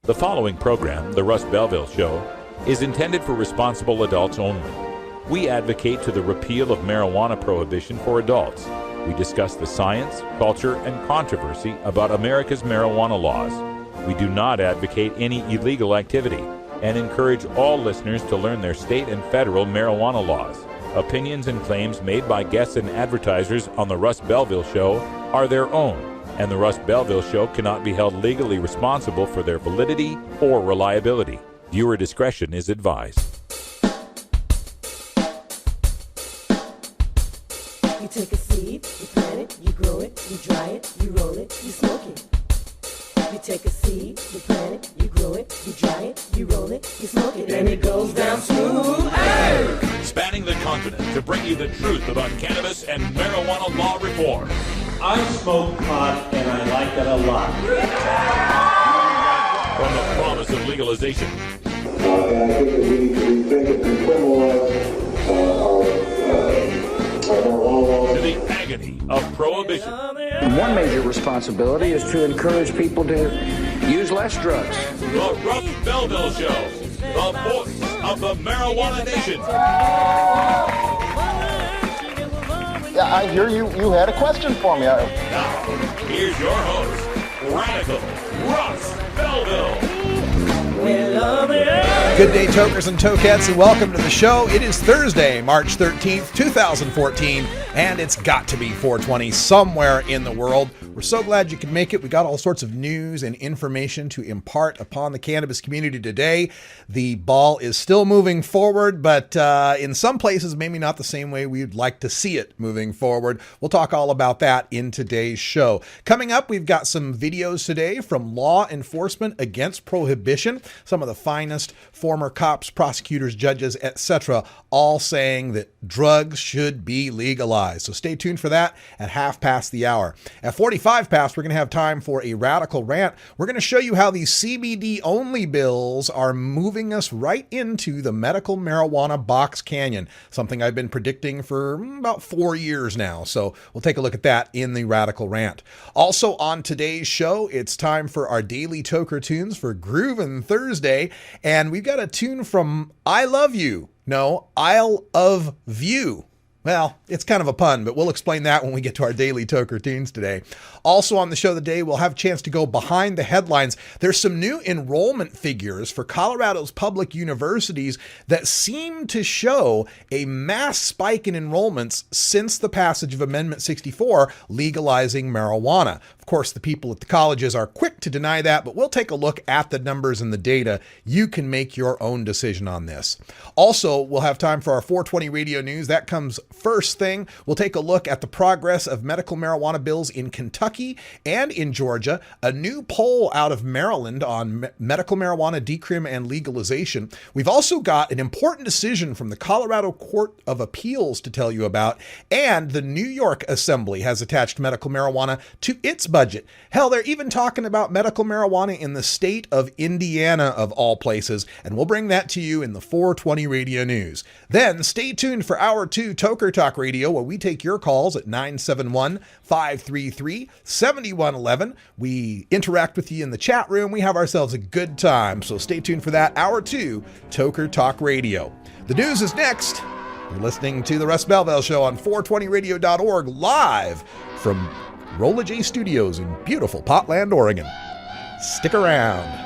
The following program, The Russ Belville Show, is intended for responsible adults only. We advocate to the repeal of marijuana prohibition for adults. We discuss the science, culture, and controversy about America's marijuana laws. We do not advocate any illegal activity and encourage all listeners to learn their state and federal marijuana laws. Opinions and claims made by guests and advertisers on The Russ Belville Show are their own, and The Russ Belville Show cannot be held legally responsible for their validity or reliability. Viewer discretion is advised. You take a seed, you plant it, you grow it, you dry it, you roll it, you smoke it. You take a seed, you plant it, you grow it, you dry it, you roll it, you smoke it, and it goes down smooth. Hey! Spanning the continent to bring you the truth about cannabis and marijuana law reform. I smoke pot and I like it a lot. From the promise of legalization. And I think that we think it can criminalize our marijuana laws. To the agony of prohibition. One major responsibility is to encourage people to use less drugs. The Russ Belville Show, the voice of the marijuana nation. Yeah, I hear you had a question for me. Now, here's your host, Radical Russ Belville. Good day, tokers and tokettes, and welcome to the show. It is Thursday, March 13th, 2014, and it's got to be 420 somewhere in the world. We're so glad you could make it. We got all sorts of news and information to impart upon the cannabis community today. The ball is still moving forward, but in some places, maybe not the same way we'd like to see it moving forward. We'll talk all about that in today's show. Coming up, we've got some videos today from law enforcement against prohibition. Some of the finest former cops, prosecutors, judges, etc., all saying that drugs should be legalized. So stay tuned for that at half past the hour. At 45 past, we're going to have time for a radical rant. We're going to show you how these CBD-only bills are moving us right into the medical marijuana box canyon, something I've been predicting for about 4 years now. So we'll take a look at that in the radical rant. Also on today's show, it's time for our daily toker tunes for Groovin' Thursday, and we've got a tune from I Love You. No, Isle of View. Well, it's kind of a pun, but we'll explain that when we get to our daily toker tunes today. Also on the show today, we'll have a chance to go behind the headlines. There's some new enrollment figures for Colorado's public universities that seem to show a mass spike in enrollments since the passage of Amendment 64 legalizing marijuana. Of course, the people at the colleges are quick to deny that, but we'll take a look at the numbers and the data. You can make your own decision on this. Also, we'll have time for our 420 radio news. That comes first thing. We'll take a look at the progress of medical marijuana bills in Kentucky and in Georgia. A new poll out of Maryland on medical marijuana decrim and legalization. We've also got an important decision from the Colorado Court of Appeals to tell you about, and the New York Assembly has attached medical marijuana to its budget. Hell, they're even talking about medical marijuana in the state of Indiana, of all places, and we'll bring that to you in the 420 radio news. Then stay tuned for Hour 2 Toker Talk Radio, where we take your calls at 971-533-7111. We interact with you in the chat room. We have ourselves a good time, so stay tuned for that. Hour 2 Toker Talk Radio. The news is next. You're listening to The Russ Belville Show on 420radio.org, live from Rolla J Studios in beautiful Potland, Oregon. Stick around.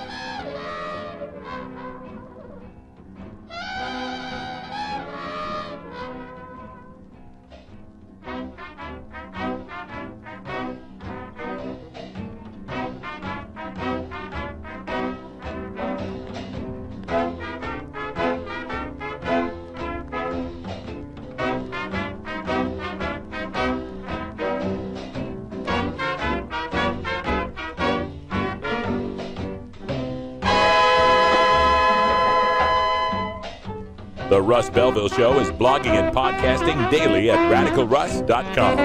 The Russ Belville Show is blogging and podcasting daily at radicalruss.com.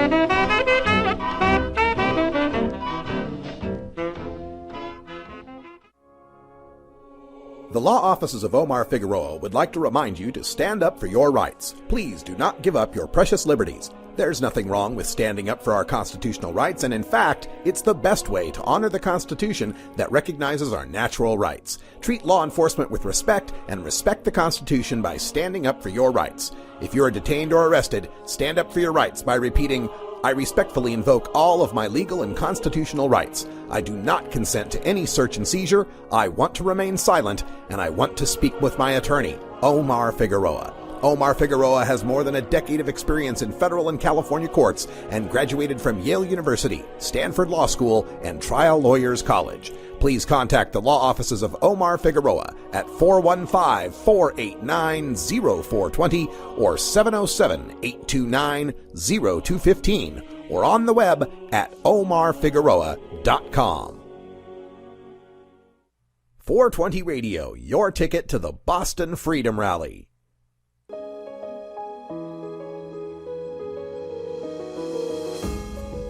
The law offices of Omar Figueroa would like to remind you to stand up for your rights. Please do not give up your precious liberties. There's nothing wrong with standing up for our constitutional rights, and in fact, it's the best way to honor the Constitution that recognizes our natural rights. Treat law enforcement with respect and respect the Constitution by standing up for your rights. If you are detained or arrested, stand up for your rights by repeating, "I respectfully invoke all of my legal and constitutional rights. I do not consent to any search and seizure. I want to remain silent, and I want to speak with my attorney, Omar Figueroa." Omar Figueroa has more than a decade of experience in federal and California courts and graduated from Yale University, Stanford Law School, and Trial Lawyers College. Please contact the law offices of Omar Figueroa at 415-489-0420 or 707-829-0215 or on the web at omarfigueroa.com. 420 Radio, your ticket to the Boston Freedom Rally.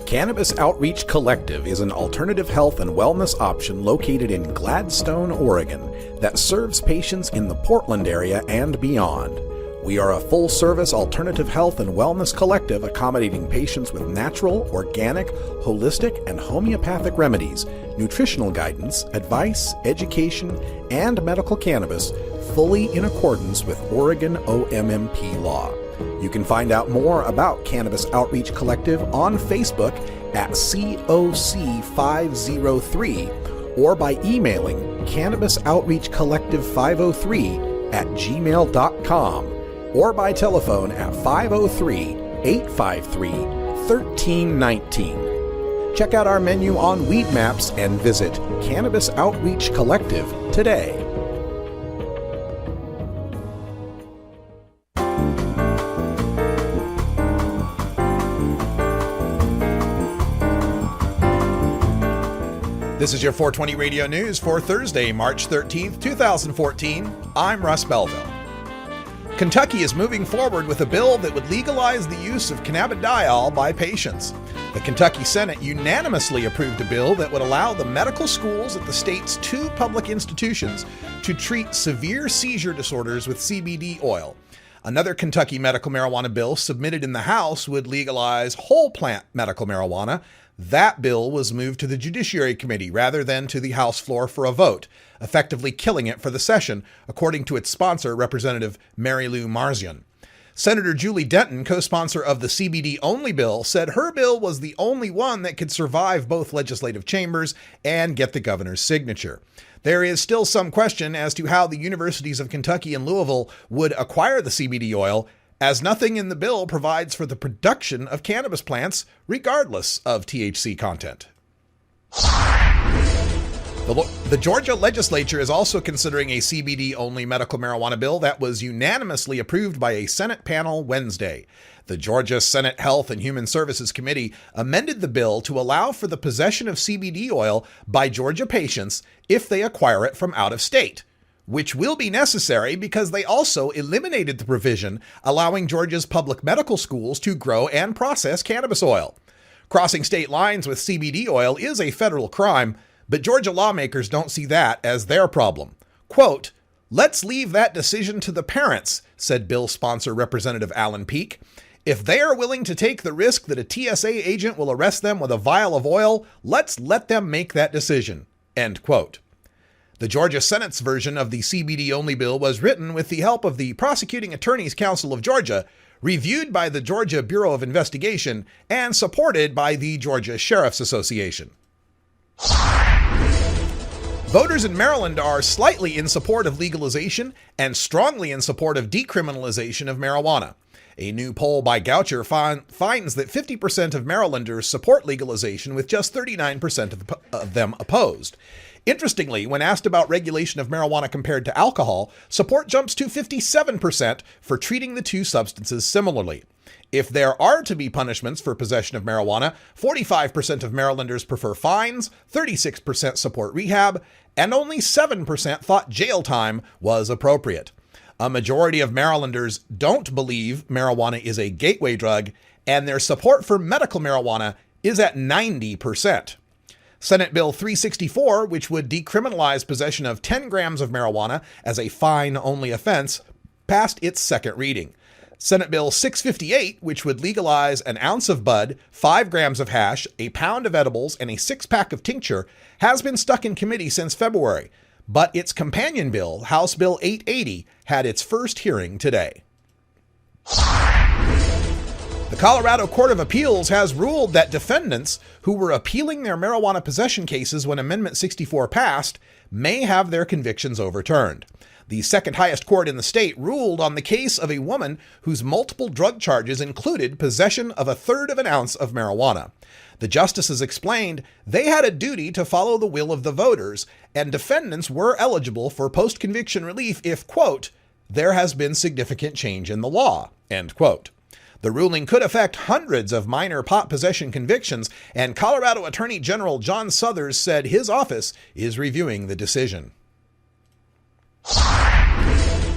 Cannabis Outreach Collective is an alternative health and wellness option located in Gladstone, Oregon, that serves patients in the Portland area and beyond. We are a full-service alternative health and wellness collective accommodating patients with natural, organic, holistic, and homeopathic remedies, nutritional guidance, advice, education, and medical cannabis, fully in accordance with Oregon OMMP law. You can find out more about Cannabis Outreach Collective on Facebook at COC503 or by emailing cannabisoutreachcollective503@gmail.com or by telephone at 503-853-1319. Check out our menu on Weed Maps and visit Cannabis Outreach Collective today. This is your 420 Radio News for Thursday, March 13th, 2014. I'm Russ Belville. Kentucky is moving forward with a bill that would legalize the use of cannabidiol by patients. The Kentucky Senate unanimously approved a bill that would allow the medical schools at the state's 2 public institutions to treat severe seizure disorders with CBD oil. Another Kentucky medical marijuana bill submitted in the House would legalize whole plant medical marijuana. That bill was moved to the Judiciary Committee rather than to the House floor for a vote, effectively killing it for the session, according to its sponsor, Representative Mary Lou Marzian. Senator Julie Denton, co-sponsor of the CBD-only bill, said her bill was the only one that could survive both legislative chambers and get the governor's signature. There is still some question as to how the universities of Kentucky and Louisville would acquire the CBD oil, as nothing in the bill provides for the production of cannabis plants, regardless of THC content. The Georgia legislature is also considering a CBD-only medical marijuana bill that was unanimously approved by a Senate panel Wednesday. The Georgia Senate Health and Human Services Committee amended the bill to allow for the possession of CBD oil by Georgia patients if they acquire it from out of state, which will be necessary because they also eliminated the provision allowing Georgia's public medical schools to grow and process cannabis oil. Crossing state lines with CBD oil is a federal crime, but Georgia lawmakers don't see that as their problem. Quote, "Let's leave that decision to the parents," said bill sponsor Representative Alan Peake. "If they are willing to take the risk that a TSA agent will arrest them with a vial of oil, let's let them make that decision." End quote. The Georgia Senate's version of the CBD-only bill was written with the help of the Prosecuting Attorneys Council of Georgia, reviewed by the Georgia Bureau of Investigation, and supported by the Georgia Sheriff's Association. Voters in Maryland are slightly in support of legalization and strongly in support of decriminalization of marijuana. A new poll by Goucher finds that 50% of Marylanders support legalization, with just 39% of them opposed. Interestingly, when asked about regulation of marijuana compared to alcohol, support jumps to 57% for treating the two substances similarly. If there are to be punishments for possession of marijuana, 45% of Marylanders prefer fines, 36% support rehab, and only 7% thought jail time was appropriate. A majority of Marylanders don't believe marijuana is a gateway drug, and their support for medical marijuana is at 90%. Senate Bill 364, which would decriminalize possession of 10 grams of marijuana as a fine-only offense, passed its second reading. Senate Bill 658, which would legalize an ounce of bud, 5 grams of hash, a pound of edibles, and a 6-pack of tincture, has been stuck in committee since February. But its companion bill, House Bill 880, had its first hearing today. The Colorado Court of Appeals has ruled that defendants who were appealing their marijuana possession cases when Amendment 64 passed may have their convictions overturned. The second highest court in the state ruled on the case of a woman whose multiple drug charges included possession of 1/3 of an ounce of marijuana. The justices explained they had a duty to follow the will of the voters, and defendants were eligible for post-conviction relief if, quote, there has been significant change in the law, end quote. The ruling could affect hundreds of minor pot possession convictions, and Colorado Attorney General John Suthers said his office is reviewing the decision.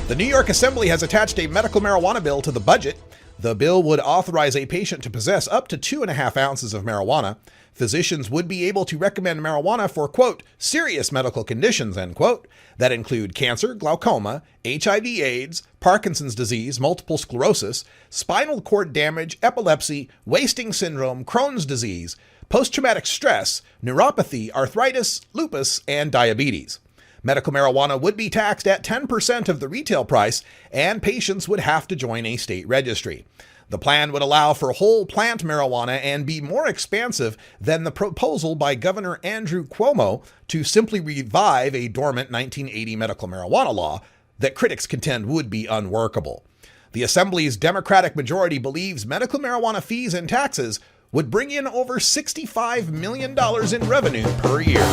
The New York Assembly has attached a medical marijuana bill to the budget. The bill would authorize a patient to possess up to 2.5 ounces of marijuana. Physicians would be able to recommend marijuana for, quote, serious medical conditions, end quote, that include cancer, glaucoma, HIV/AIDS, Parkinson's disease, multiple sclerosis, spinal cord damage, epilepsy, wasting syndrome, Crohn's disease, post-traumatic stress, neuropathy, arthritis, lupus, and diabetes. Medical marijuana would be taxed at 10% of the retail price, and patients would have to join a state registry. The plan would allow for whole plant marijuana and be more expansive than the proposal by Governor Andrew Cuomo to simply revive a dormant 1980 medical marijuana law that critics contend would be unworkable. The Assembly's Democratic majority believes medical marijuana fees and taxes would bring in over $65 million in revenue per year.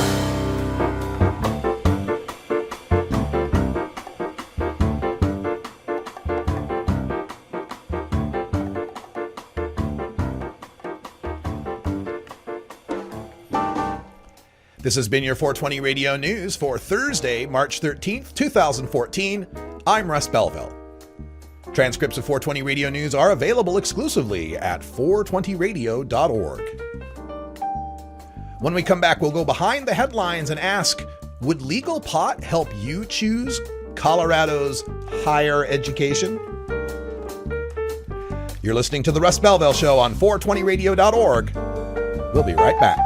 This has been your 420 Radio News for Thursday, March 13th, 2014. I'm Russ Belville. Transcripts of 420 Radio News are available exclusively at 420radio.org. When we come back, we'll go behind the headlines and ask, would legal pot help you choose Colorado's higher education? You're listening to The Russ Belville Show on 420radio.org. We'll be right back.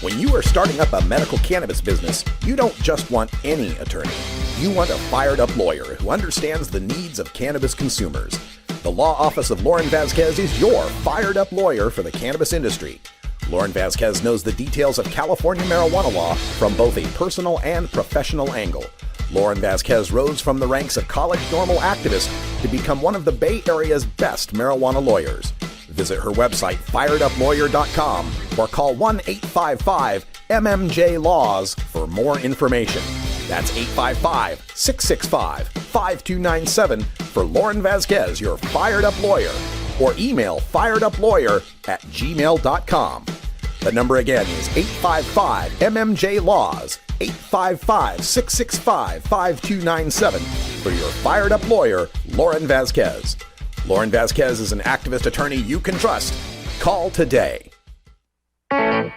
When you are starting up a medical cannabis business, you don't just want any attorney. You want a fired-up lawyer who understands the needs of cannabis consumers. The law office of Lauren Vasquez is your fired-up lawyer for the cannabis industry. Lauren Vasquez knows the details of California marijuana law from both a personal and professional angle. Lauren Vasquez rose from the ranks of college normal activist to become one of the Bay Area's best marijuana lawyers. Visit her website, fireduplawyer.com, or call 1-855-MMJ-LAWS for more information. That's 855-665-5297 for Lauren Vasquez, your fired-up lawyer, or email firedupLawyer@gmail.com. The number again is 855-MMJ-LAWS, 855-665-5297 for your fired-up lawyer, Lauren Vasquez. Lauren Vasquez is an activist attorney you can trust. Call today. I'm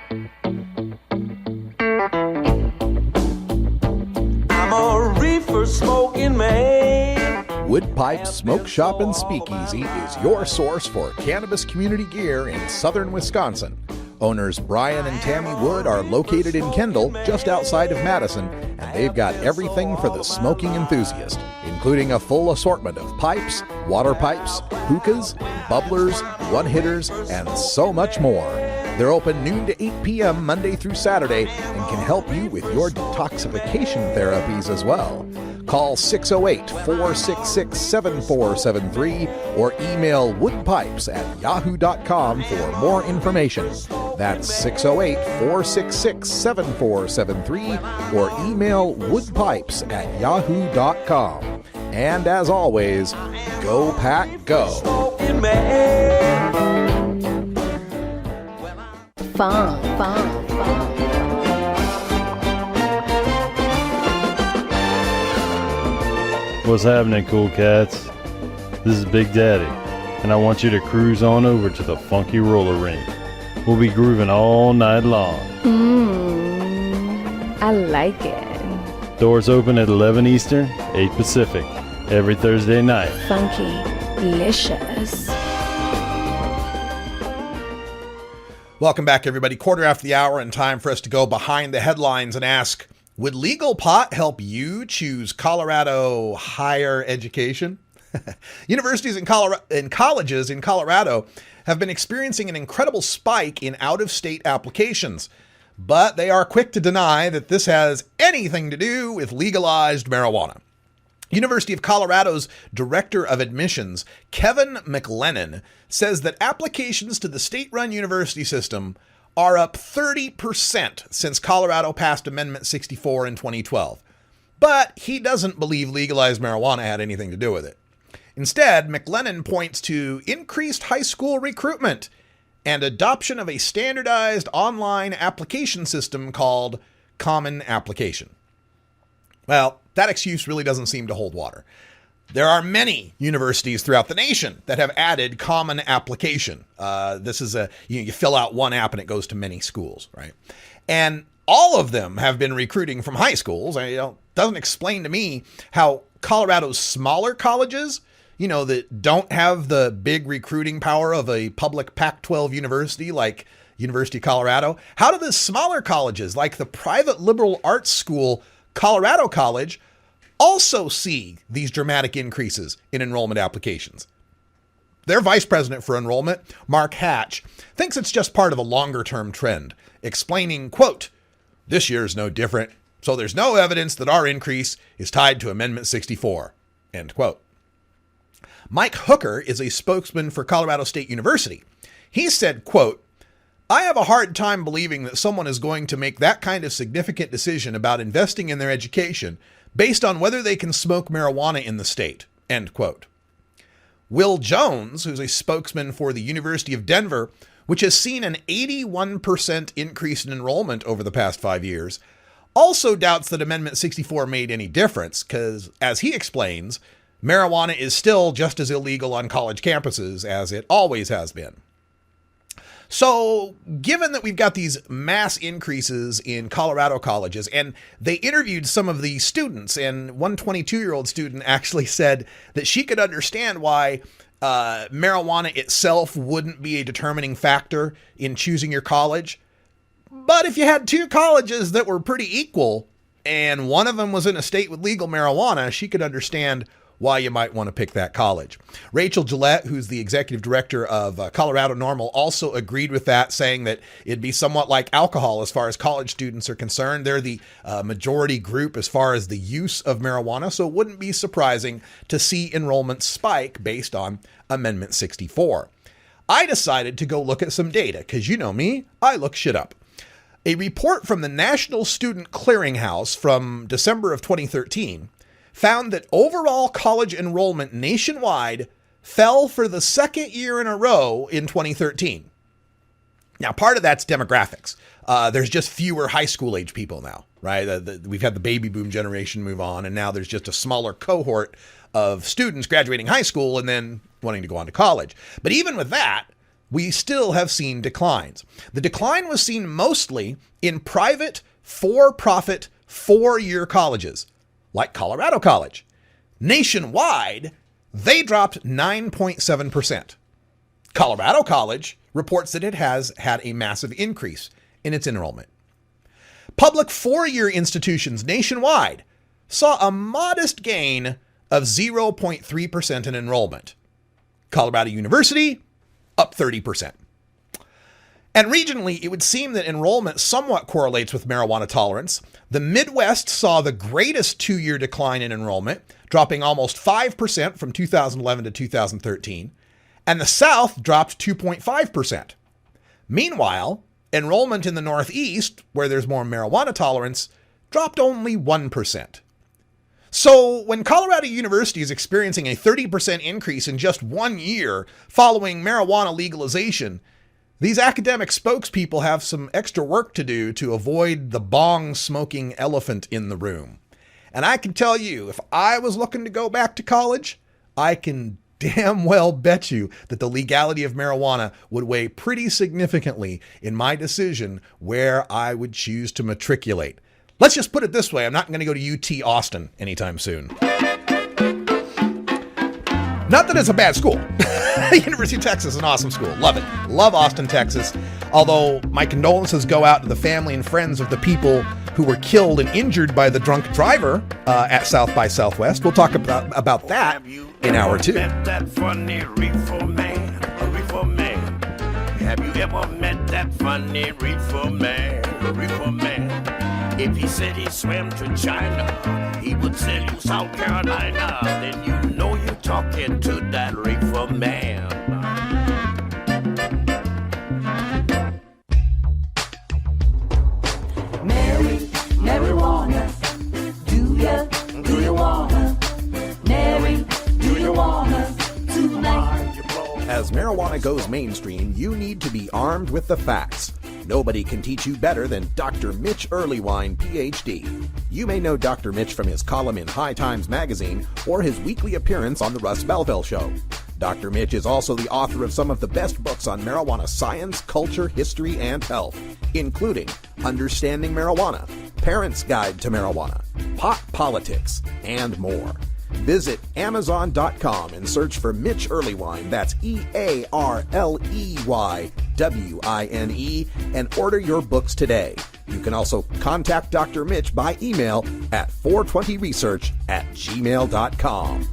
a reefer smoking man. Wood Pipe Smoke Shop and Speakeasy is your source for cannabis community gear in southern Wisconsin. Owners Brian and Tammy Wood are located in Kendall, just outside of Madison, and they've got everything for the smoking enthusiast, including a full assortment of pipes, water pipes, hookahs, bubblers, one-hitters, and so much more. They're open noon to 8 p.m. Monday through Saturday and can help you with your detoxification therapies as well. Call 608-466-7473 or email woodpipes@yahoo.com for more information. That's 608-466-7473 or email woodpipes@yahoo.com. And as always, go pack go. Fun. What's happening, cool cats? This is Big Daddy, and I want you to cruise on over to the funky roller rink. We'll be grooving all night long. I like it. Doors open at 11 Eastern, 8 Pacific, every Thursday night. Funky, delicious. Welcome back, everybody. Quarter after the hour, and time for us to go behind the headlines and ask, would legal pot help you choose Colorado higher education? Universities and colleges in Colorado have been experiencing an incredible spike in out-of-state applications, but they are quick to deny that this has anything to do with legalized marijuana. University of Colorado's Director of Admissions, Kevin McLennan, says that applications to the state-run university system are up 30% since Colorado passed Amendment 64 in 2012. But he doesn't believe legalized marijuana had anything to do with it. Instead, McLennan points to increased high school recruitment and adoption of a standardized online application system called Common Application. Well, that excuse really doesn't seem to hold water. There are many universities throughout the nation that have added Common Application. This is you fill out one app and it goes to many schools, right? And all of them have been recruiting from high schools. It doesn't explain to me how Colorado's smaller colleges, that don't have the big recruiting power of a public Pac-12 university like University of Colorado, how do the smaller colleges like the private liberal arts school Colorado College also see these dramatic increases in enrollment applications? Their vice president for enrollment, Mark Hatch, thinks it's just part of a longer-term trend, explaining, quote, "This year is no different, so there's no evidence that our increase is tied to Amendment 64, end quote. Mike Hooker is a spokesman for Colorado State University. He said, quote, "I have a hard time believing that someone is going to make that kind of significant decision about investing in their education based on whether they can smoke marijuana in the state," end quote. Will Jones, who's a spokesman for the University of Denver, which has seen an 81% increase in enrollment over the past 5 years, also doubts that Amendment 64 made any difference because, as he explains, marijuana is still just as illegal on college campuses as it always has been. So, given that we've got these mass increases in Colorado colleges, and they interviewed some of the students, and one 22-year-old student actually said that she could understand why marijuana itself wouldn't be a determining factor in choosing your college. But if you had two colleges that were pretty equal, and one of them was in a state with legal marijuana, she could understand why you might want to pick that college. Rachel Gillette, who's the executive director of Colorado Normal, also agreed with that, saying that it'd be somewhat like alcohol as far as college students are concerned. They're the majority group as far as the use of marijuana, so it wouldn't be surprising to see enrollment spike based on Amendment 64. I decided to go look at some data, because you know me, I look shit up. A report from the National Student Clearinghouse from December of 2013 found that overall college enrollment nationwide fell for the second year in a row in 2013. Now, part of that's demographics. There's just fewer high school age people now, right? We've had the baby boom generation move on, and now there's just a smaller cohort of students graduating high school and then wanting to go on to college. But even with that, we still have seen declines. The decline was seen mostly in private, for-profit, four-year colleges, like Colorado College. Nationwide, they dropped 9.7%. Colorado College reports that it has had a massive increase in its enrollment. Public four-year institutions nationwide saw a modest gain of 0.3% in enrollment. Colorado University, up 30%. And regionally, it would seem that enrollment somewhat correlates with marijuana tolerance. The Midwest saw the greatest two-year decline in enrollment, dropping almost 5% from 2011 to 2013, and the South dropped 2.5%. Meanwhile, enrollment in the Northeast, where there's more marijuana tolerance, dropped only 1%. So when Colorado University is experiencing a 30% increase in just 1 year following marijuana legalization, these academic spokespeople have some extra work to do to avoid the bong-smoking elephant in the room. And I can tell you, if I was looking to go back to college, I can damn well bet you that the legality of marijuana would weigh pretty significantly in my decision where I would choose to matriculate. Let's just put it this way. I'm not going to go to UT Austin anytime soon. Not that it's a bad school. University of Texas is an awesome school. Love it. Love Austin, Texas. Although my condolences go out to the family and friends of the people who were killed and injured by the drunk driver at South by Southwest. We'll talk about that in hour 2. That funny reefer man, a reefer man. Have you ever met that funny reefer man, a reefer man? If he said he swam to China, he would sell you South Carolina. Then you know you're talking to that reefer man. Marijuana, do you wanna? Mary, do you wanna tonight? As marijuana goes mainstream, you need to be armed with the facts. Nobody can teach you better than Dr. Mitch Earlywine, Ph.D. You may know Dr. Mitch from his column in High Times magazine or his weekly appearance on the Russ Belville Show. Dr. Mitch is also the author of some of the best books on marijuana science, culture, history, and health, including Understanding Marijuana, Parents' Guide to Marijuana, Pot Politics, and more. Visit Amazon.com and search for Mitch Earlywine, that's EARLEYWINE, and order your books today. You can also contact Dr. Mitch by email at 420research@gmail.com.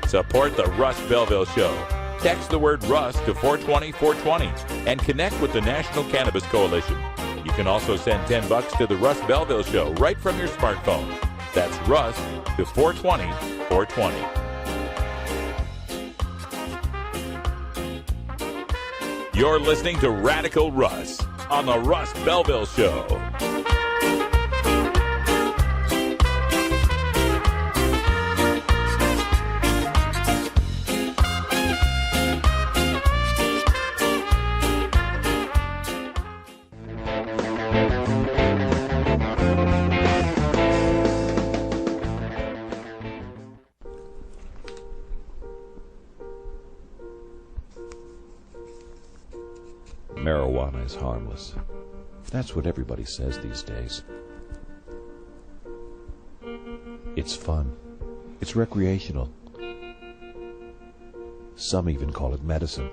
Support the Russ Belville Show. Text the word Russ to 420-420 and connect with the National Cannabis Coalition. You can also send $10 to the Russ Belville Show right from your smartphone. That's Russ to 420-420. You're listening to Radical Russ on the Russ Belville Show. Marijuana is harmless. That's what everybody says these days. It's fun. It's recreational. Some even call it medicine.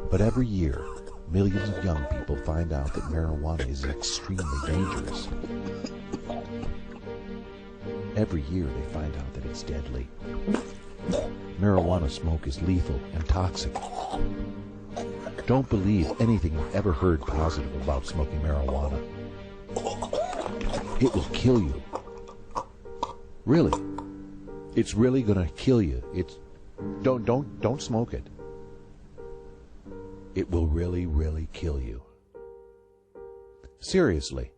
But every year, millions of young people find out that marijuana is extremely dangerous. Every year they find out that it's deadly. Marijuana smoke is lethal and toxic. Don't believe anything you've ever heard positive about smoking marijuana. It will kill you. Really. It's really gonna kill you. Don't smoke it. It will really, really kill you. Seriously.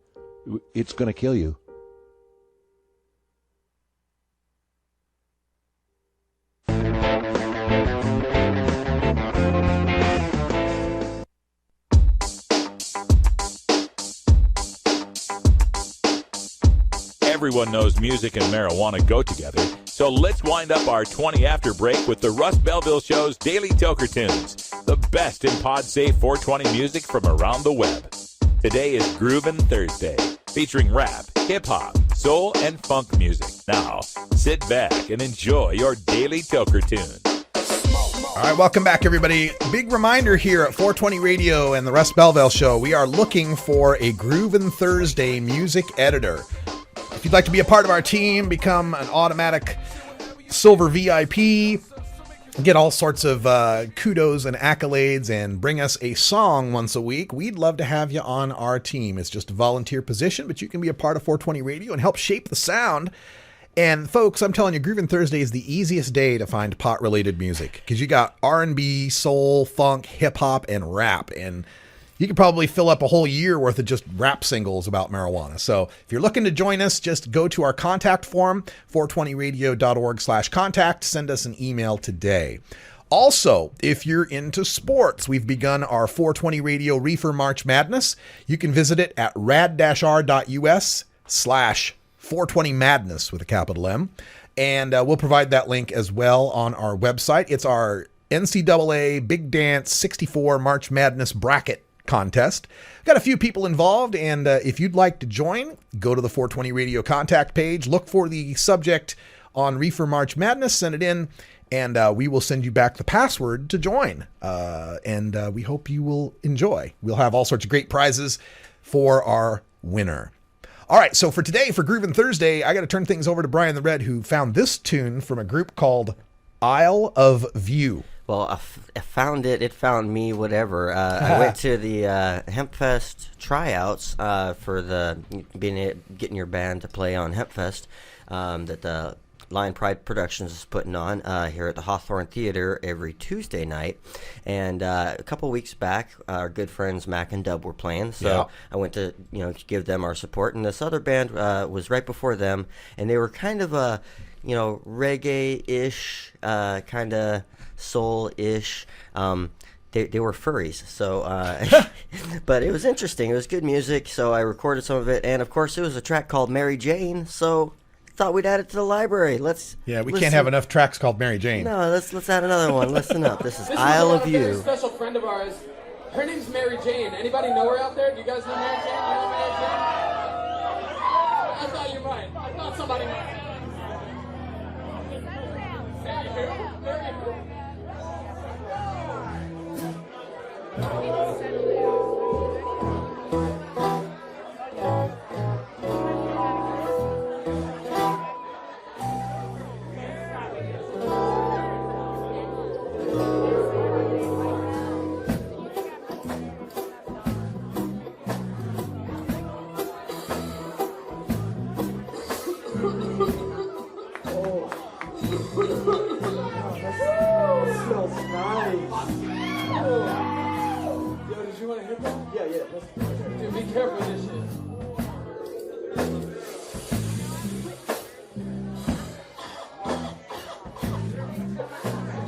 It's gonna kill you. Everyone knows music and marijuana go together, so let's wind up our 20 after break with the Russ Belville Show's Daily Toker Tunes, the best in pod-safe 420 music from around the web. Today is Groovin' Thursday, featuring rap, hip-hop, soul, and funk music. Now, sit back and enjoy your Daily Toker Tune. All right, welcome back, everybody. Big reminder here at 420 Radio and the Russ Belville Show, we are looking for a Groovin' Thursday music editor. If you'd like to be a part of our team, become an automatic silver VIP, get all sorts of kudos and accolades, and bring us a song once a week, we'd love to have you on our team. It's just a volunteer position, but you can be a part of 420 Radio and help shape the sound. And folks, I'm telling you, Groovin' Thursday is the easiest day to find pot-related music because you got R&B, soul, funk, hip-hop, and rap. And you could probably fill up a whole year worth of just rap singles about marijuana. So if you're looking to join us, just go to our contact form, 420radio.org/contact. Send us an email today. Also, if you're into sports, we've begun our 420 Radio Reefer March Madness. You can visit it at rad-r.us/420madness with a capital M. And we'll provide that link as well on our website. It's our NCAA Big Dance 64 March Madness bracket contest. Got a few people involved, and if you'd like to join, go to the 420 Radio contact page, look for the subject on Reefer March Madness, send it in, and we will send you back the password to join. And we hope you will enjoy. We'll have all sorts of great prizes for our winner. All right, so for today, for Groovin' Thursday, I got to turn things over to Brian the Red, who found this tune from a group called Isle of View. Well, I found it. It found me, whatever. I went to the Hempfest tryouts for getting your band to play on Hempfest that the Lion Pride Productions is putting on here at the Hawthorne Theater every Tuesday night. And a couple weeks back, our good friends Mac and Dub were playing, so I went to give them our support. And this other band was right before them, and they were kind of a reggae-ish, kind of soul-ish. They were furries, so but it was interesting. It was good music, so I recorded some of it, and of course it was a track called Mary Jane, so thought we'd add it to the library. We can't have enough tracks called Mary Jane. No, let's add another one. Listen up. This is Isle of View. A special friend of ours. Her name's Mary Jane. Anybody know her out there? Do you guys know Mary Jane? You know Mary Jane? I thought you might. I thought somebody might. Mary who? Mary who? Dude, be careful with this shit.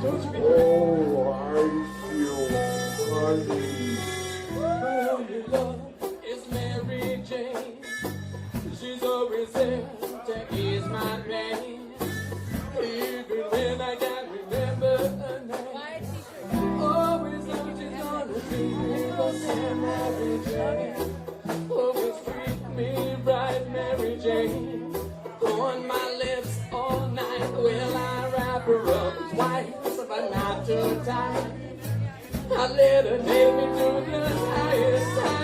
Don't you be careful. I feel hungry. Love is Mary Jane. She's always there to ease my pain. Even when I can't remember her name. Always know she's gonna be Mary Jane, always treat me right, Mary Jane. On my lips all night, will I wrap her up twice, but not too tight. I let her take me to the highest high.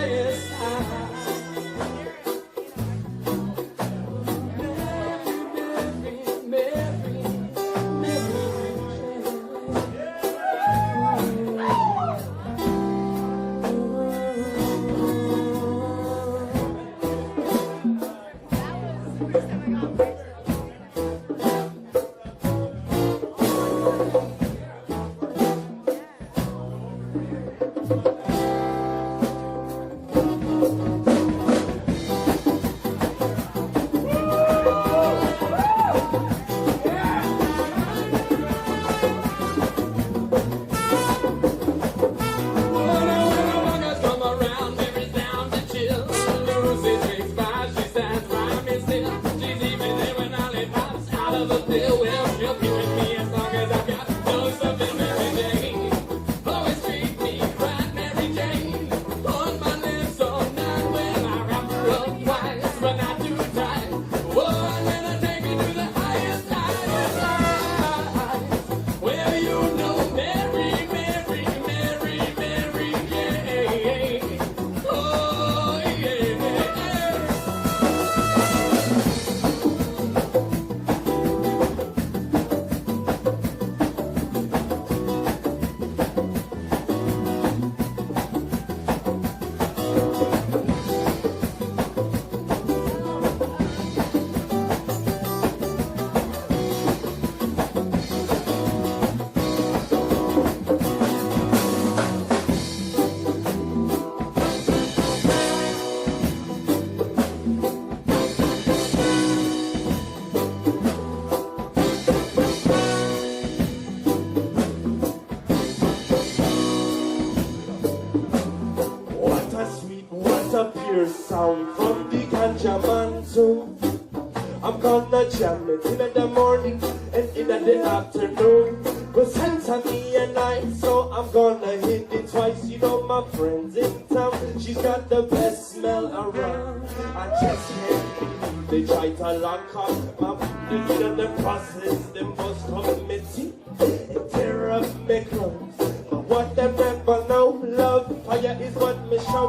a jam it in the morning and in the afternoon. But Santa me and I, so I'm gonna hit it twice. You know my friend's in town, she's got the best smell around. I just can't believe they try to lock up my food in the process. They must come me tea and tear up my clothes. But what them never know, love, fire is what me show.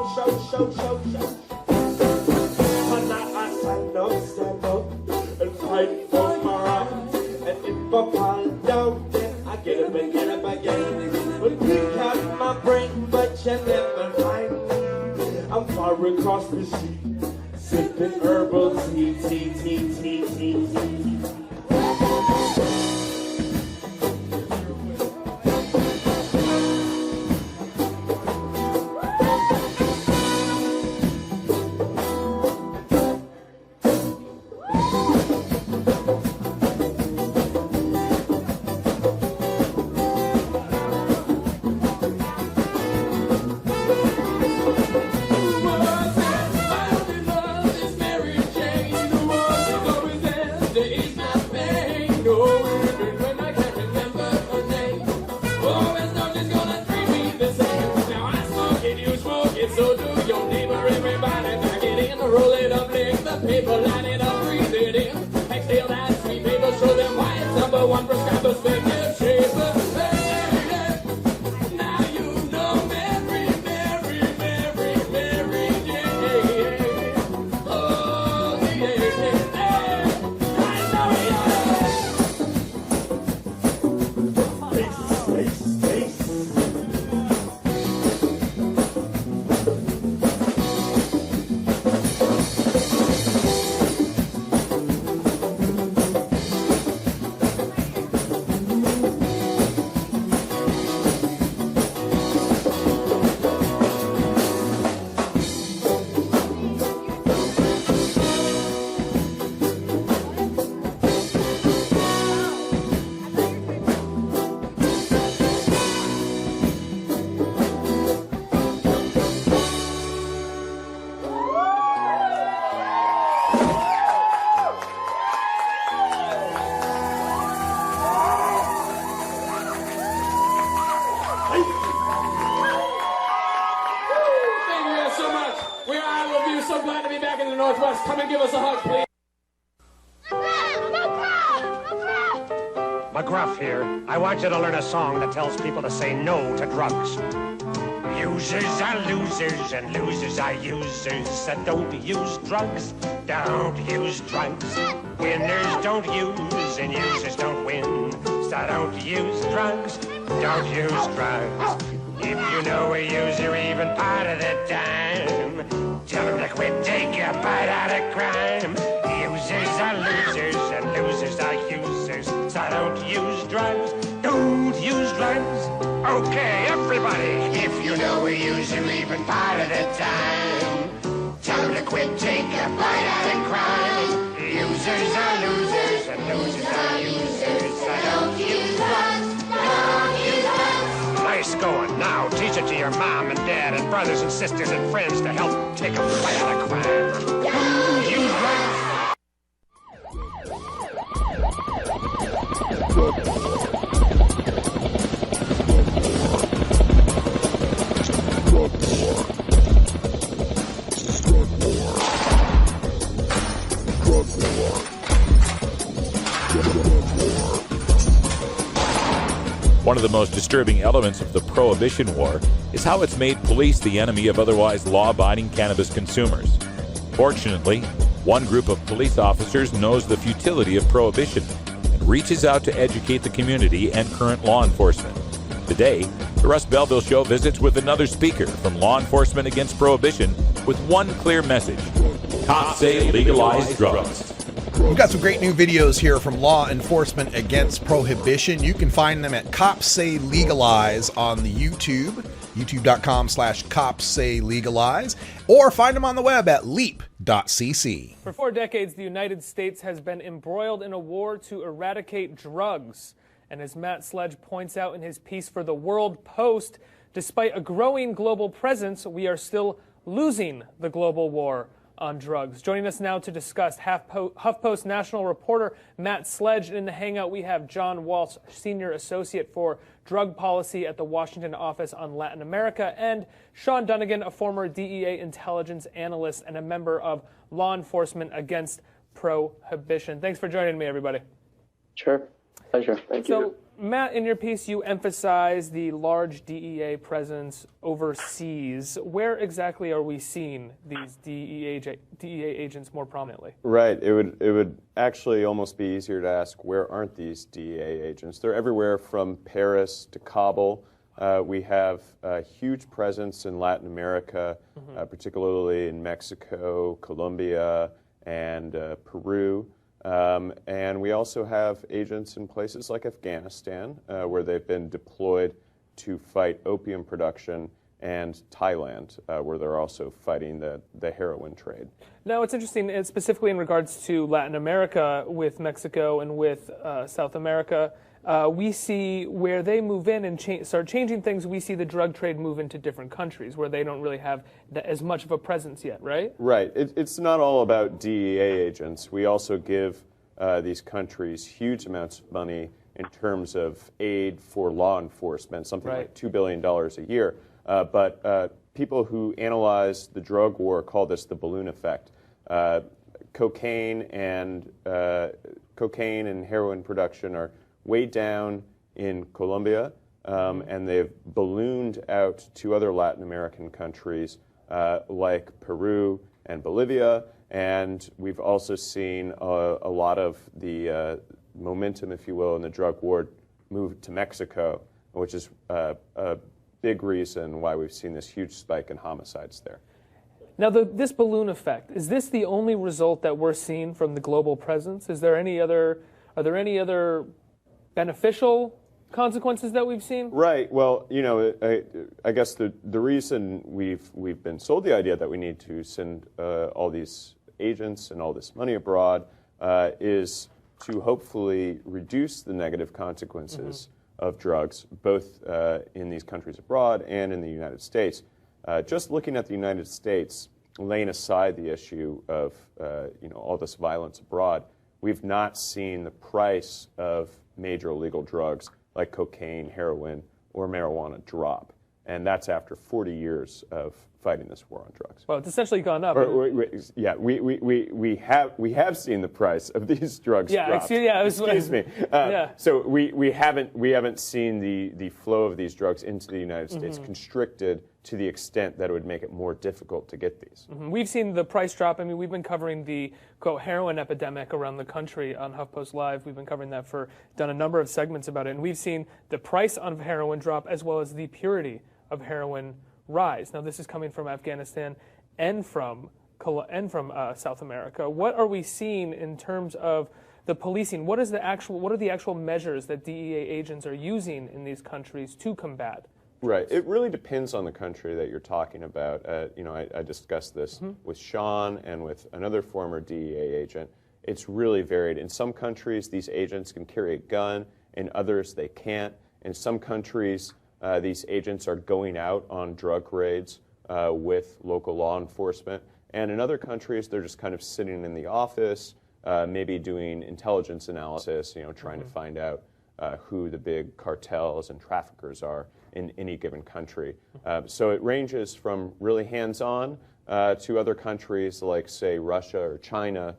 And I stand up, and fight for my rights. And if I fall down, then I get up again. But pick out my brain, but you never find me. I'm far across the sea, sipping herbal tea. You to learn a song that tells people to say no to drugs. Users are losers and losers are users. So don't use drugs, don't use drugs. Winners don't use and users don't win. So don't use drugs, don't use drugs. If you know a user even part of the time, tell them to quit, take a bite out of crime. Users are losers and losers are users. So don't use drugs. Don't use drugs. Okay, everybody. If you know a user even part of the time, tell them to quit, take a bite out of crime. Users are losers and losers are users. So don't use drugs. Don't use drugs. Nice going. Now teach it to your mom and dad and brothers and sisters and friends to help take a bite out of crime. Don't use drugs. One of the most disturbing elements of the Prohibition War is how it's made police the enemy of otherwise law-abiding cannabis consumers. Fortunately, one group of police officers knows the futility of prohibition and reaches out to educate the community and current law enforcement. Today, the Russ Belville Show visits with another speaker from Law Enforcement Against Prohibition with one clear message: cops say legalize drugs. We've got some great new videos here from Law Enforcement Against Prohibition. You can find them at Cops Say Legalize on the YouTube, youtube.com/Cops Say Legalize, or find them on the web at leap.cc. For 4 decades, the United States has been embroiled in a war to eradicate drugs. And as Matt Sledge points out in his piece for the World Post, despite a growing global presence, we are still losing the global war on drugs. Joining us now to discuss, HuffPost national reporter Matt Sledge. And in the Hangout, we have John Walsh, Senior Associate for Drug Policy at the Washington Office on Latin America, and Sean Dunnigan, a former DEA intelligence analyst and a member of Law Enforcement Against Prohibition. Thanks for joining me, everybody. Sure. Pleasure. Thank you. So, Matt, in your piece, you emphasize the large DEA presence overseas. Where exactly are we seeing these DEA agents more prominently? Right. It would actually almost be easier to ask, where aren't these DEA agents? They're everywhere from Paris to Kabul. We have a huge presence in Latin America, particularly in Mexico, Colombia, and Peru. And we also have agents in places like Afghanistan, where they've been deployed to fight opium production, and Thailand, where they're also fighting the heroin trade. Now, it's interesting, specifically in regards to Latin America with Mexico and with South America, we see where they move in and start changing things, we see the drug trade move into different countries where they don't really have as much of a presence yet, right? Right. It's not all about DEA agents. We also give these countries huge amounts of money in terms of aid for law enforcement, something like $2 billion a year. But people who analyze the drug war call this the balloon effect. Cocaine and heroin production are way down in Colombia, and they've ballooned out to other Latin American countries like Peru and Bolivia, and we've also seen a lot of the momentum, if you will, in the drug war move to Mexico, which is a big reason why we've seen this huge spike in homicides there. Now, this balloon effect, is this the only result that we're seeing from the global presence? Are there any other beneficial consequences that we've seen? Right. Well, I guess the reason we've been sold the idea that we need to send all these agents and all this money abroad is to hopefully reduce the negative consequences of drugs, both in these countries abroad and in the United States. Just looking at the United States, laying aside the issue of all this violence abroad, we've not seen the price of major illegal drugs like cocaine, heroin, or marijuana drop. And that's after 40 years of fighting this war on drugs. Well, it's essentially gone up. We have seen the price of these drugs drop. Excuse me. So we haven't seen the flow of these drugs into the United States constricted to the extent that it would make it more difficult to get these. We've seen the price drop. I mean, we've been covering the quote heroin epidemic around the country on HuffPost Live. We've been covering that done a number of segments about it, and we've seen the price of heroin drop as well as the purity of heroin rise. Now, this is coming from Afghanistan and from South America. What are we seeing in terms of the policing? What are the actual measures that DEA agents are using in these countries to combat? Right. It really depends on the country that you're talking about. I discussed this with Sean and with another former DEA agent. It's really varied. In some countries, these agents can carry a gun. In others, they can't. In some countries, these agents are going out on drug raids with local law enforcement. And in other countries, they're just kind of sitting in the office, maybe doing intelligence analysis, trying to find out who the big cartels and traffickers are in any given country. So it ranges from really hands-on to other countries like, say, Russia or China,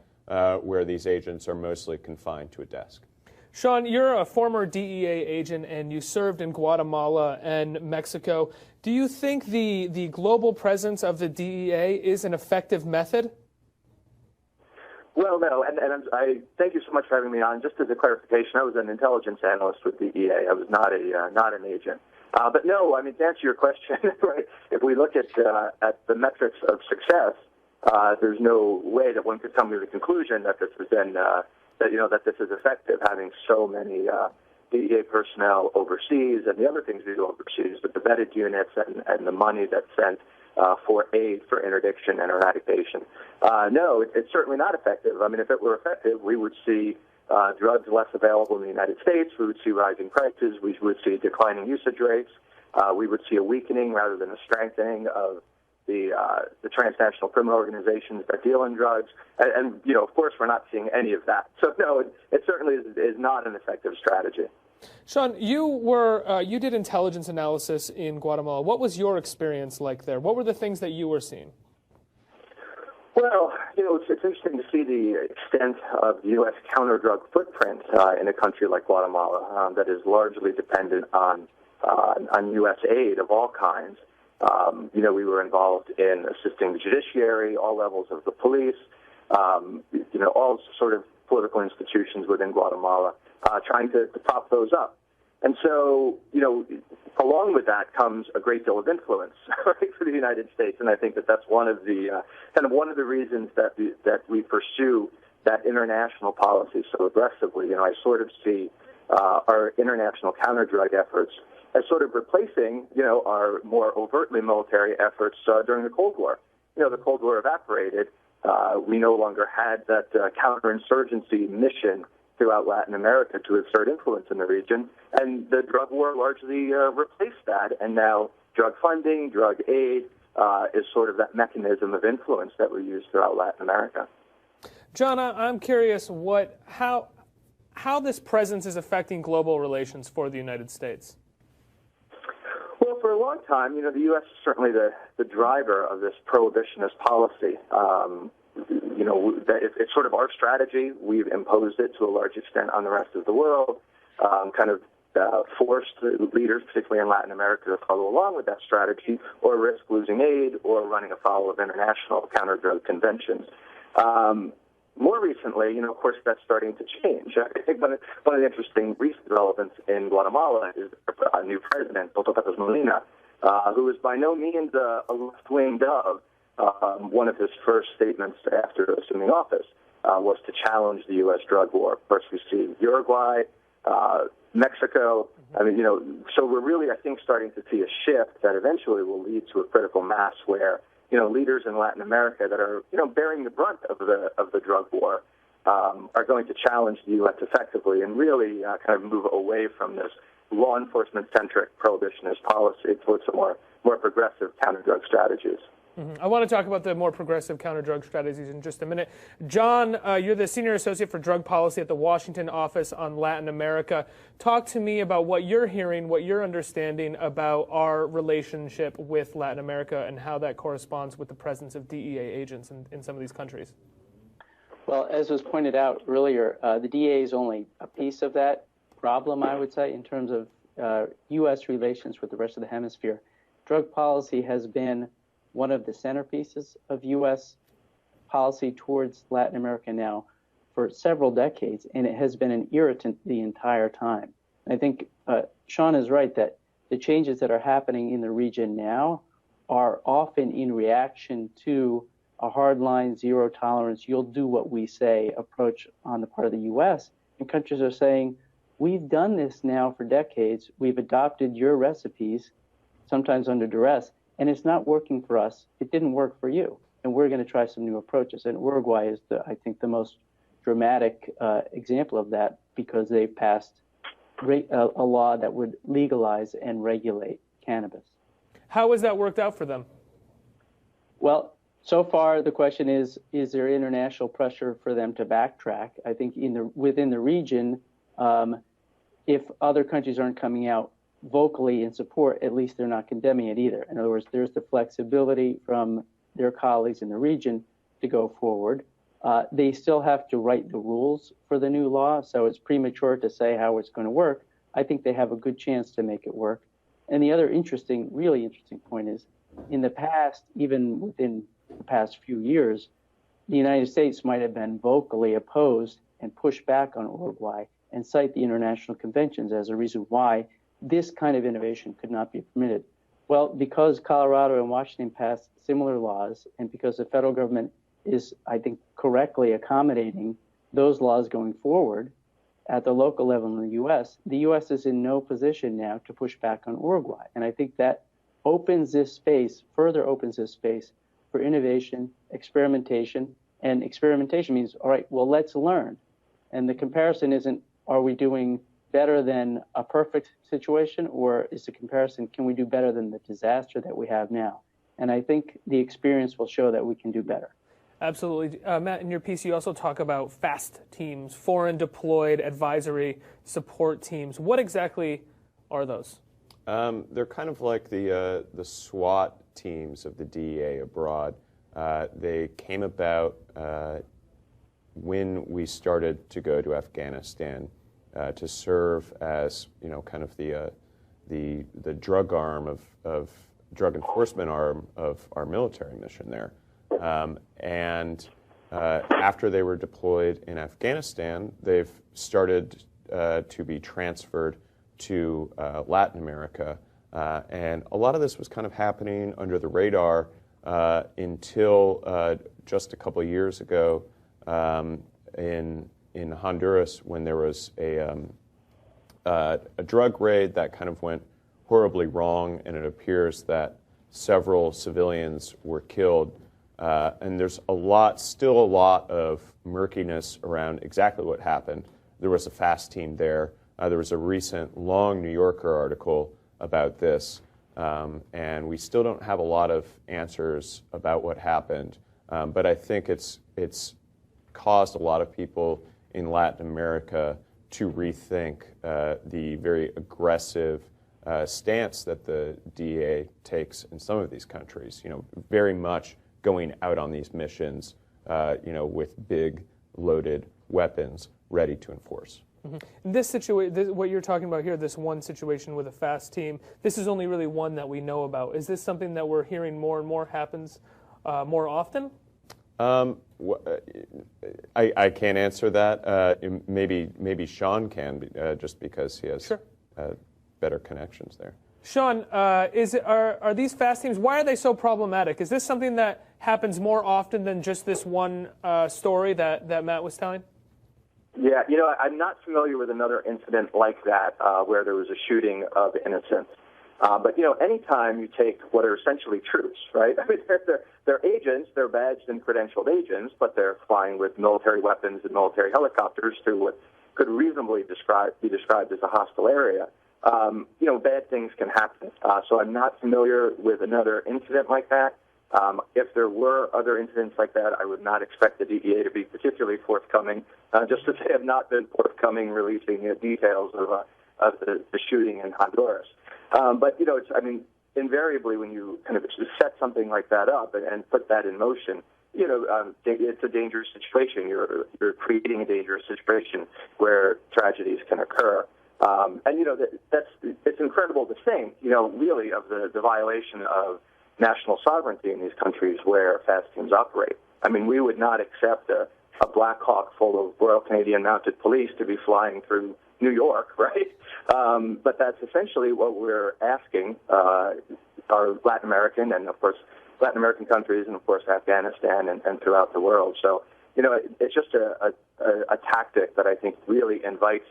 where these agents are mostly confined to a desk. Sean, you're a former DEA agent and you served in Guatemala and Mexico. Do you think the global presence of the DEA is an effective method? Well, no, and I thank you so much for having me on. Just as a clarification, I was an intelligence analyst with DEA. I was not an agent. But no, I mean, to answer your question, right, if we look at the metrics of success, there's no way that one could come to the conclusion that this has been that this is effective, having so many DEA personnel overseas and the other things we do overseas, but the vetted units and the money that's sent for aid for interdiction and eradication. No, it's certainly not effective. I mean, if it were effective, we would see drugs less available in the United States. We would see rising prices. We would see declining usage rates. We would see a weakening rather than a strengthening of the transnational criminal organizations that deal in drugs, and of course, we're not seeing any of that. So no, it certainly is not an effective strategy. Sean, you did intelligence analysis in Guatemala. What was your experience like there? What were the things that you were seeing? Well, it's interesting to see the extent of the U.S. counter-drug footprint in a country like Guatemala that is largely dependent on U.S. aid of all kinds. We were involved in assisting the judiciary, all levels of the police, all sort of political institutions within Guatemala, trying to prop those up. And so, along with that comes a great deal of influence, right, for the United States, and I think that's one of the one of the reasons that we pursue that international policy so aggressively. I sort of see our international counter-drug efforts as sort of replacing, our more overtly military efforts during the Cold War. The Cold War evaporated. We no longer had that counterinsurgency mission throughout Latin America to exert influence in the region, and the drug war largely replaced that, and now drug funding, drug aid is sort of that mechanism of influence that we use throughout Latin America. John, I'm curious how this presence is affecting global relations for the United States. Well, for a long time, the U.S. is certainly the driver of this prohibitionist policy. It's sort of our strategy. We've imposed it to a large extent on the rest of the world, forced leaders, particularly in Latin America, to follow along with that strategy or risk losing aid or running afoul of international counter-drug conventions. More recently, of course, that's starting to change. I think one of the interesting recent developments in Guatemala is a new president, López Molina, who is by no means a left-wing dove. One of his first statements after assuming office was to challenge the U.S. drug war. Of course, we see Uruguay, Mexico. So we're really, I think, starting to see a shift that eventually will lead to a critical mass where, leaders in Latin America that are, bearing the brunt of the drug war are going to challenge the U.S. effectively and really kind of move away from this law enforcement-centric prohibitionist policy towards some more progressive counter-drug strategies. I want to talk about the more progressive counter-drug strategies in just a minute. John, you're the Senior Associate for Drug Policy at the Washington Office on Latin America. Talk to me about what you're hearing, what you're understanding about our relationship with Latin America and how that corresponds with the presence of DEA agents in some of these countries. Well, as was pointed out earlier, the DEA is only a piece of that problem, I would say, in terms of U.S. relations with the rest of the hemisphere. Drug policy has been one of the centerpieces of U.S. policy towards Latin America now for several decades, and it has been an irritant the entire time. I think Sean is right that the changes that are happening in the region now are often in reaction to a hardline, zero tolerance, you'll do what we say approach on the part of the U.S., and countries are saying, we've done this now for decades, we've adopted your recipes, sometimes under duress, and it's not working for us. It didn't work for you, and we're going to try some new approaches. And Uruguay is, I think, the most dramatic example of that because they've passed a law that would legalize and regulate cannabis. How has that worked out for them? Well, so far the question is there international pressure for them to backtrack? I think within the region, if other countries aren't coming out vocally in support, at least they're not condemning it either. In other words, there's the flexibility from their colleagues in the region to go forward. They still have to write the rules for the new law, so it's premature to say how it's going to work. I think they have a good chance to make it work. And the other really interesting point is, in the past, even within the past few years, the United States might have been vocally opposed and pushed back on Uruguay and cite the international conventions as a reason why this kind of innovation could not be permitted. Well, because Colorado and Washington passed similar laws, and because the federal government is, I think, correctly accommodating those laws going forward at the local level in the U.S. is in no position now to push back on Uruguay. And I think that further opens this space for innovation, experimentation, and experimentation means, all right, well, let's learn. And the comparison isn't, are we doing better than a perfect situation, or is the comparison, can we do better than the disaster that we have now? And I think the experience will show that we can do better. Absolutely. Matt, in your piece, you also talk about FAST teams, foreign deployed advisory support teams. What exactly are those? They're kind of like the SWAT teams of the DEA abroad. They came about when we started to go to Afghanistan to serve as, kind of the drug arm of drug enforcement arm of our military mission there. And after they were deployed in Afghanistan, they've started to be transferred to Latin America. And a lot of this was kind of happening under the radar until just a couple of years ago in Honduras, when there was a drug raid that kind of went horribly wrong, and it appears that several civilians were killed. And there's still a lot of murkiness around exactly what happened. There was a FAST team there. There was a recent long New Yorker article about this, and we still don't have a lot of answers about what happened. But I think it's caused a lot of people in Latin America to rethink the very aggressive stance that the DEA takes in some of these countries. Very much going out on these missions, with big loaded weapons ready to enforce. Mm-hmm. This situation, what you're talking about here, this one situation with a FAST team, this is only really one that we know about. Is this something that we're hearing more and more happens more often? I can't answer that. Maybe Sean can, just because he has better connections there. Sean, are these FAST teams, why are they so problematic? Is this something that happens more often than just this one story that Matt was telling? Yeah, I'm not familiar with another incident like that where there was a shooting of innocents. But, anytime you take what are essentially troops, right? I mean, they're agents, they're badged and credentialed agents, but they're flying with military weapons and military helicopters through what could reasonably be described as a hostile area. Bad things can happen. So I'm not familiar with another incident like that. If there were other incidents like that, I would not expect the DEA to be particularly forthcoming, just as they have not been forthcoming releasing details of the shooting in Honduras. But, invariably when you kind of set something like that up and put that in motion, it's a dangerous situation. You're creating a dangerous situation where tragedies can occur. It's incredible to think, really of the violation of national sovereignty in these countries where FAST teams operate. I mean, we would not accept a Black Hawk full of Royal Canadian Mounted Police to be flying through New York, right? But that's essentially what we're asking our Latin American and, of course, Latin American countries and, of course, Afghanistan and throughout the world. So, it's just a tactic that I think really invites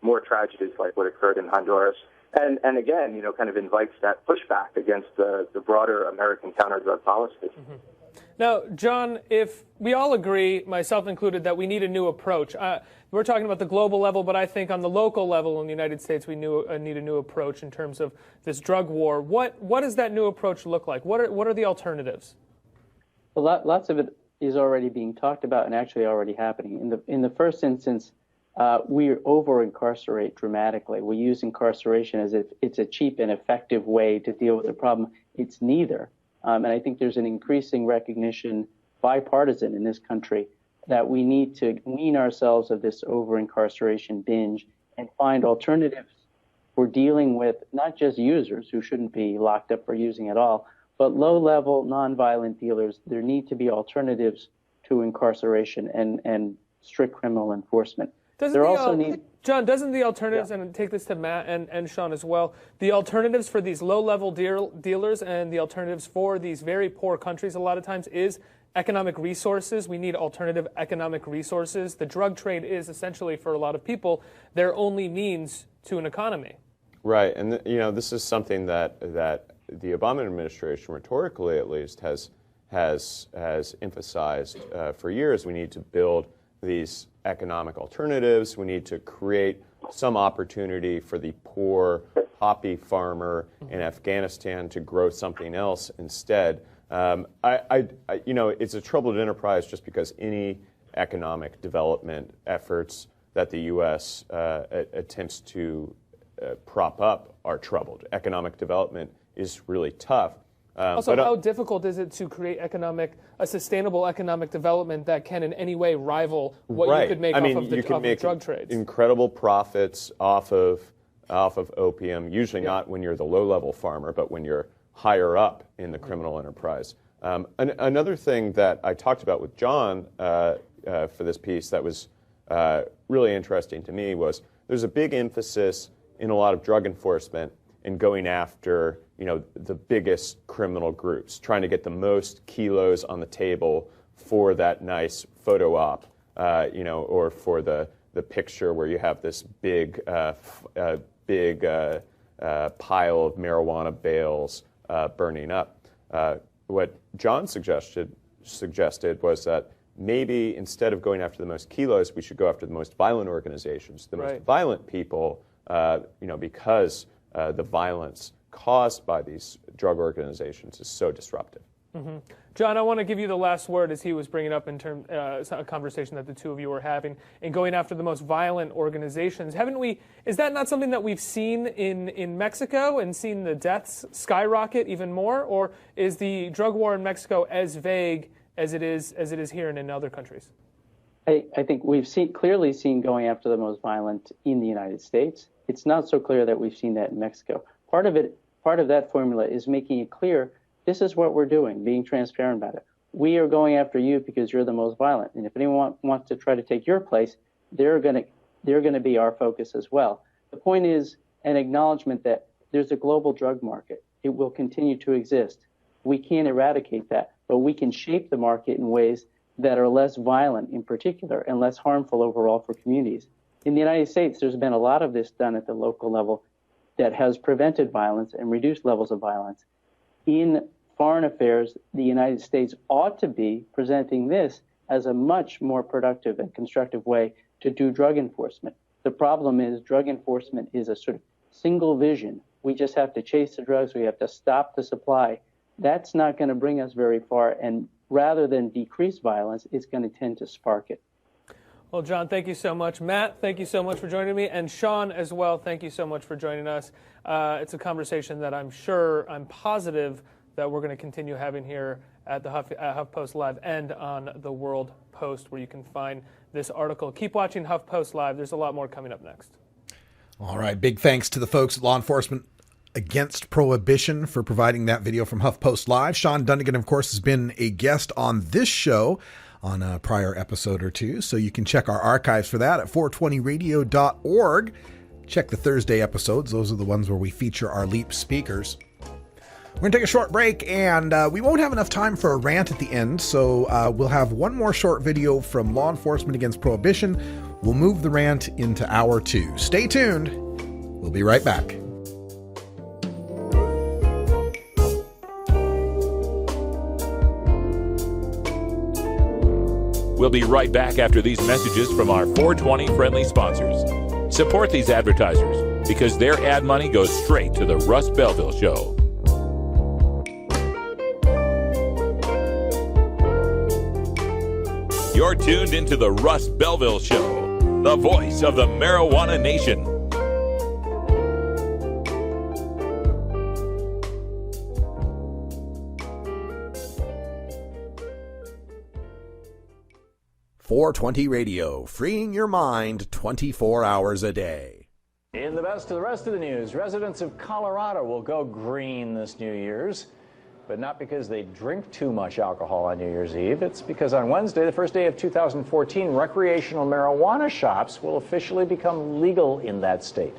more tragedies like what occurred in Honduras. And again, kind of invites that pushback against the broader American counter-drug policy. Mm-hmm. Now, John, if we all agree, myself included, that we need a new approach, we're talking about the global level, but I think on the local level in the United States, we need a new approach in terms of this drug war. What does that new approach look like? What are the alternatives? Well, lots of it is already being talked about and actually already happening. In the first instance, we over-incarcerate dramatically. We use incarceration as if it's a cheap and effective way to deal with the problem. It's neither. And I think there's an increasing recognition, bipartisan in this country, that we need to wean ourselves of this over-incarceration binge and find alternatives for dealing with not just users who shouldn't be locked up for using at all, but low-level, nonviolent dealers. There need to be alternatives to incarceration and strict criminal enforcement. John, doesn't the alternatives, and take this to Matt and Sean as well, the alternatives for these low-level dealers and the alternatives for these very poor countries a lot of times is economic resources. We need alternative economic resources. The drug trade is essentially, for a lot of people, their only means to an economy. Right, and this is something that the Obama administration, rhetorically at least, has emphasized for years. We need to build these economic alternatives. We need to create some opportunity for the poor poppy farmer in Afghanistan to grow something else instead. It's a troubled enterprise just because any economic development efforts that the U.S. Attempts to prop up are troubled. Economic development is really tough. Also, how difficult is it to create a sustainable economic development that can in any way rival what you could make off of drug trades? Incredible profits off of opium, usually not when you're the low-level farmer, but when you're higher up in the criminal enterprise. Another thing that I talked about with John for this piece that was really interesting to me was there's a big emphasis in a lot of drug enforcement in going after the biggest criminal groups, trying to get the most kilos on the table for that nice photo op, or for the picture where you have this big pile of marijuana bales burning up. What John suggested was that maybe instead of going after the most kilos, we should go after the most violent organizations, the most violent people, because the violence caused by these drug organizations is so disruptive. Mm-hmm. John, I want to give you the last word as he was bringing up in terms a conversation that the two of you were having and going after the most violent organizations. Is that not something that we've seen in Mexico and seen the deaths skyrocket even more? Or is the drug war in Mexico as vague as it is here and in other countries? I think we've clearly seen going after the most violent in the United States. It's not so clear that we've seen that in Mexico. Part of that formula is making it clear this is what we're doing, being transparent about it. We are going after you because you're the most violent, and if anyone wants to try to take your place, they're going to be our focus as well. The point is an acknowledgement that there's a global drug market. It will continue to exist. We can't eradicate that, but we can shape the market in ways that are less violent in particular and less harmful overall for communities. In the United States, there's been a lot of this done at the local level that has prevented violence and reduced levels of violence. In foreign affairs, the United States ought to be presenting this as a much more productive and constructive way to do drug enforcement. The problem is drug enforcement is a sort of single vision. We just have to chase the drugs. We have to stop the supply. That's not going to bring us very far. And rather than decrease violence, it's going to tend to spark it. Well, John, thank you so much. Matt, thank you so much for joining me. And Sean as well, thank you so much for joining us. It's a conversation that I'm positive that we're going to continue having here at the HuffPost Live and on the World Post, where you can find this article. Keep watching HuffPost Live. There's a lot more coming up next. All right. Big thanks to the folks at Law Enforcement Against Prohibition for providing that video from HuffPost Live. Sean Dunnigan, of course, has been a guest on this show on a prior episode or two, so you can check our archives for that at 420radio.org. Check the Thursday episodes. Those are the ones where we feature our LEAP speakers. We're going to take a short break, and we won't have enough time for a rant at the end, so we'll have one more short video from Law Enforcement Against Prohibition. We'll move the rant into hour 2. Stay tuned. We'll be right back. We'll be right back after these messages from our 420 friendly sponsors. Support these advertisers because their ad money goes straight to the Russ Belville Show. You're tuned into the Russ Belville Show, the voice of the marijuana nation. .420 Radio, freeing your mind 24 hours a day. In the best of the rest of the news, residents of Colorado will go green this New Year's, but not because they drink too much alcohol on New Year's Eve. It's because on Wednesday, the first day of 2014, recreational marijuana shops will officially become legal in that state.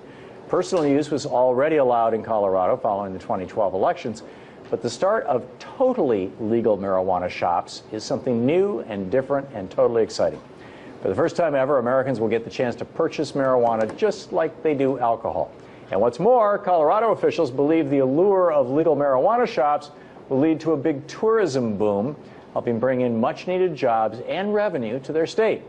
Personal use was already allowed in Colorado following the 2012 elections, but the start of totally legal marijuana shops is something new and different and totally exciting. For the first time ever, Americans will get the chance to purchase marijuana just like they do alcohol. And what's more, Colorado officials believe the allure of legal marijuana shops will lead to a big tourism boom, helping bring in much-needed jobs and revenue to their state.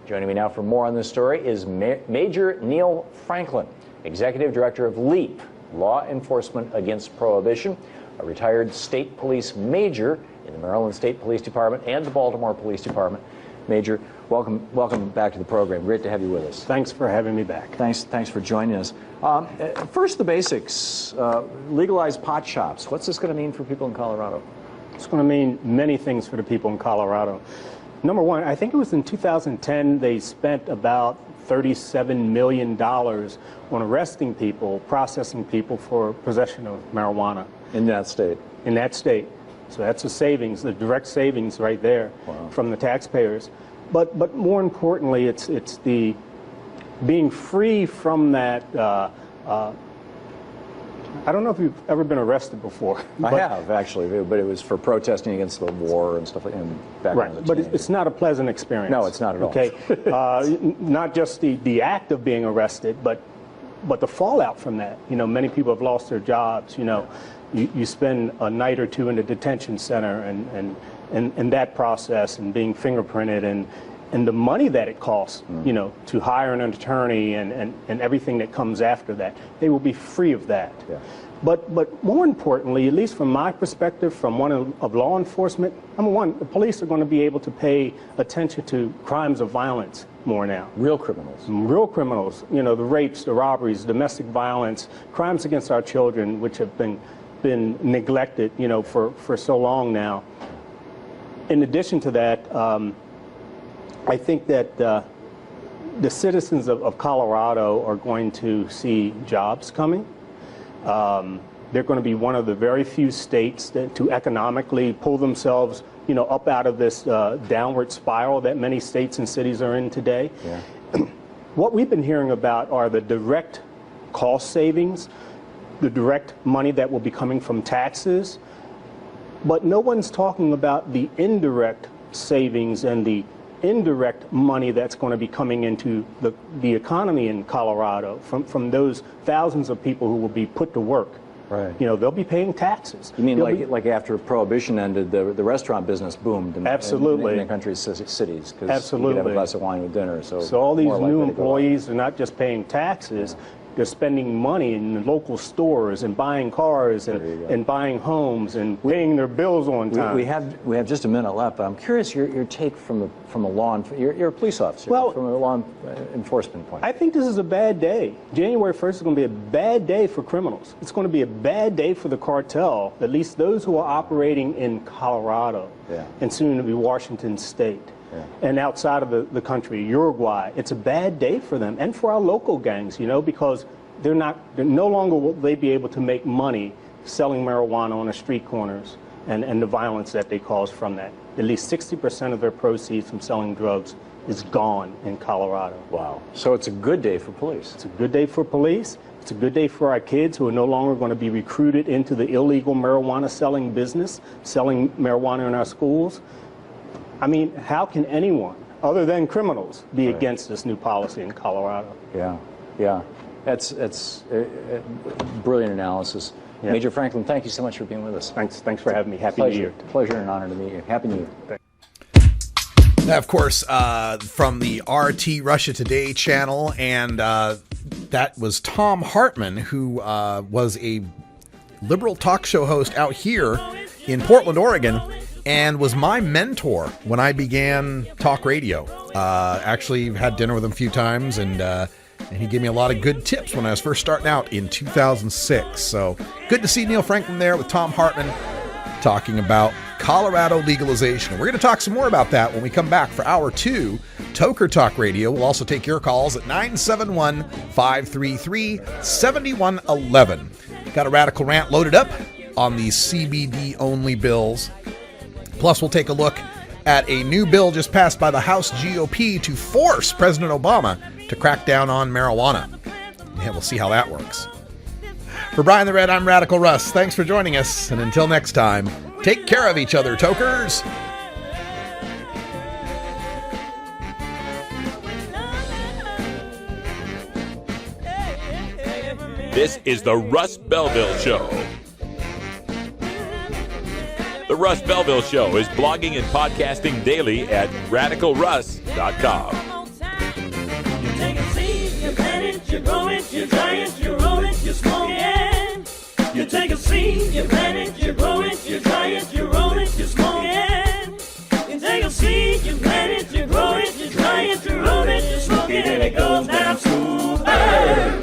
Joining me now for more on this story is Major Neil Franklin, Executive Director of LEAP, Law Enforcement Against Prohibition, a retired state police major in the Maryland State Police Department and the Baltimore Police Department. Major, welcome back to the program. Great to have you with us. Thanks for having me back. Thanks for joining us. First, the basics. Legalized pot shops. What's this going to mean for people in Colorado? It's going to mean many things for the people in Colorado. Number one, I think it was in 2010 they spent about $37 million on arresting people, processing people for possession of marijuana. In that state? In that state. So that's a savings, the direct savings right there from the taxpayers. But more importantly, it's the being free from that. I don't know if you've ever been arrested before. I have, actually, but it was for protesting against the war and stuff like that. Right, but it's not a pleasant experience. No, it's not at all. Okay, not just the act of being arrested, but the fallout from that. You know, many people have lost their jobs. You know, you spend a night or two in the detention center and that process and being fingerprinted and the money that it costs, you know, to hire an attorney and everything that comes after that. They will be free of that. Yeah. But more importantly, at least from my perspective, from one of law enforcement, number one, the police are going to be able to pay attention to crimes of violence more now. Real criminals. Real criminals. You know, the rapes, the robberies, domestic violence, crimes against our children, which have been neglected, you know, for so long now. In addition to that, I think that the citizens of Colorado are going to see jobs coming. They're going to be one of the very few states to economically pull themselves, you know, up out of this downward spiral that many states and cities are in today. Yeah. What we've been hearing about are the direct cost savings, the direct money that will be coming from taxes, but no one's talking about the indirect savings and the indirect money that's going to be coming into the economy in Colorado from those thousands of people who will be put to work. Right. You know, they'll be paying taxes. You mean like after Prohibition ended, the restaurant business boomed in the country's cities? Because you could have a glass of wine with dinner. So all these new employees are not just paying taxes. They're spending money in the local stores and buying cars and buying homes and paying their bills on time. We have just a minute left, but I'm curious your take from a law you're a police officer, from a law enforcement point. I think this is a bad day. January 1st is going to be a bad day for criminals. It's going to be a bad day for the cartel, at least those who are operating in Colorado and soon to be Washington State. Yeah. And outside of the country, Uruguay, it's a bad day for them and for our local gangs, you know, because no longer will they be able to make money selling marijuana on the street corners and the violence that they cause from that. At least 60% of their proceeds from selling drugs is gone in Colorado. Wow. So it's a good day for police. It's a good day for police. It's a good day for our kids who are no longer going to be recruited into the illegal marijuana selling business, selling marijuana in our schools. I mean, how can anyone, other than criminals, be against this new policy in Colorado? Yeah. That's brilliant analysis. Yeah. Major Franklin, thank you so much for being with us. Thanks for having me. Happy New Year. Pleasure and honor to meet you. Happy New Year. Now, of course, from the RT Russia Today channel, and that was Tom Hartman, who was a liberal talk show host out here in Portland, Oregon, and was my mentor when I began talk radio. Actually, had dinner with him a few times, and he gave me a lot of good tips when I was first starting out in 2006. So good to see Neil Franklin there with Tom Hartman talking about Colorado legalization. We're going to talk some more about that when we come back for Hour 2, Toker Talk Radio. We'll also take your calls at 971-533-7111. Got a radical rant loaded up on these CBD-only bills. Plus, we'll take a look at a new bill just passed by the House GOP to force President Obama to crack down on marijuana. Yeah, we'll see how that works. For Brian the Red, I'm Radical Russ. Thanks for joining us, and until next time, take care of each other, Tokers. This is the Russ Belville Show. The Russ Belville Show is blogging and podcasting daily at radicalruss.com. You take a seed, you plant it, you grow it, you dry it,